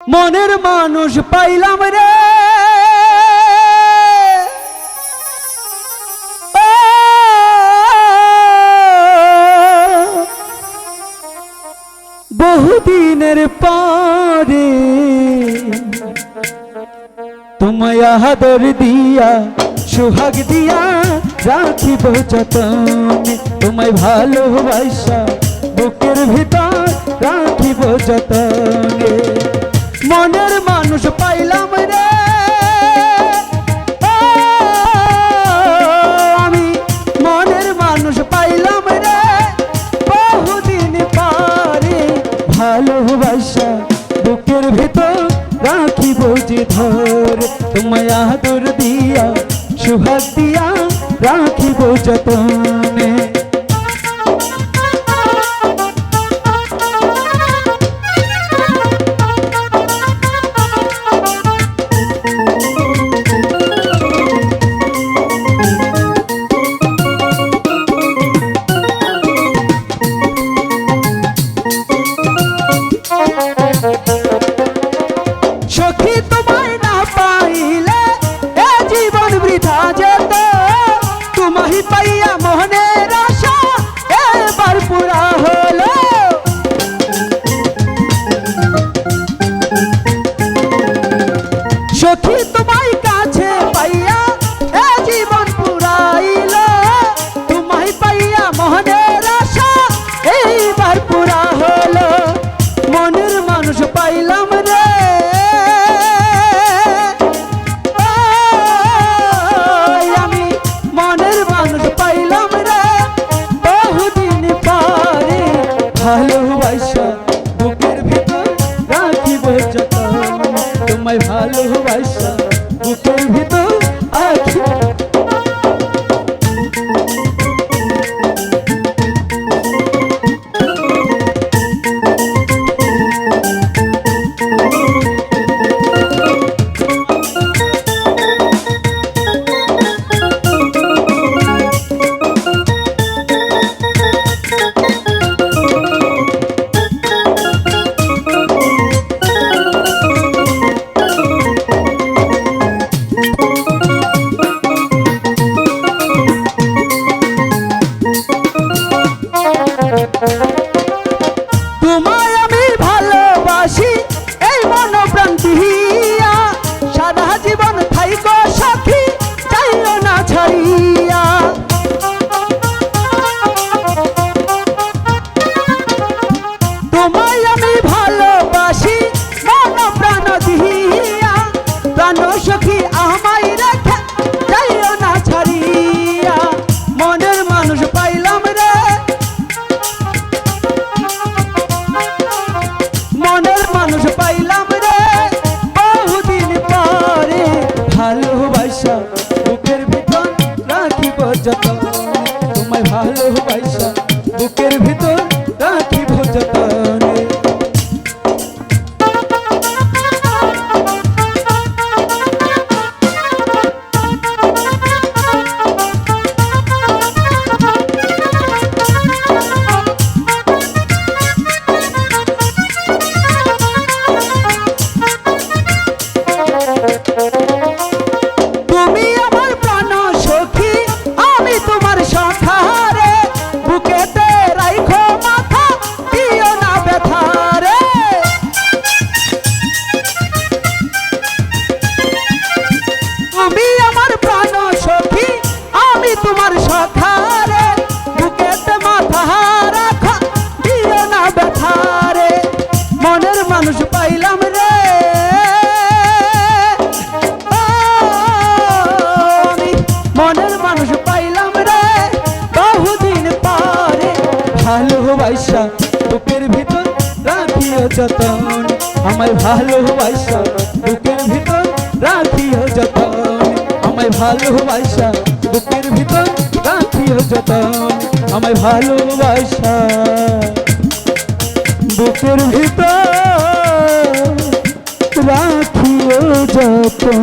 মনের মানুষ পাইলাম রে, বহুদিনের পরে তোমায় আদর দিয়া সোহাগ দিয়া রাখিব যতনে, তোমায় ভালোবাসা বুকের ভিতর রাখিব যতনে। মনের মানুষ পাইলাম রে, আমি মনের মানুষ পাইলাম রে, বহুদিন পরে ভালোবাসা বুকের ভিতর রাখিব যে ধর, তোমায় আদর দিয়া সোহাগ দিয়া রাখিব যতনে। সখী তোমায় না পাইলে এ জীবন বৃথা যেত, তোমায় পাইয়া মোহনের আশা এবার পুরা হলো। সখী তোমায় কাছে পাইয়া এ জীবন পুরাইল, তোমায় পাইয়া মোহনের আশা এইবার পুরা হলো। মনের মানুষ পাইলাম রে, আমি মনের মানুষ পাইলাম রে, বহুদিন পরে ভালোবাসা বুকের ভিতর রাখিব যতন, তোমায় ভালোবাসা বুকের ভিতর রাখিব। তোমায় আমি ভালোবাসি এই মন প্রাণ দিয়া, সারা জীবন থাইকো সখী যাইও না ছাড়িয়া। তোমায় আমি ভালোবাসি মন প্রাণ দিয়া, প্রাণ সখী আমায় রেখে যাইও না ছাড়িয়া। মনের মানুষ পাইলাম রে, মনের মানুষ পাইলাম রে, বহুদিন পরে ভালোবাসা বুকের ভিতর রাখিব যতন, তোমায় ভালোবাসা বুকের ভিতর রাখিব যতনে। তুমি আমার প্রাণ সখী, আমি তোমার সখা রে, বুকেতে রাইখো মাথা দিও না ব্যথা রে। তুমি আমার প্রাণ সখী, আমি তোমার সখা রে, বুকেতে মাথা রাখো দিও না ব্যথা রে। মনের মানুষ পাইলাম রে, মনের মানুষ পাইলাম রে, বহুদিন পরে ভালোবাসা বুকের ভিতর রাখিও যতন, আমায় ভালোবাসা বুকের ভিতর রাখিও যতন, আমায় ভালোবাসা বুকের ভিতর রাখিও যতন, আমায় ভালোবাসা বুকের ভিতর রাখিও যতন।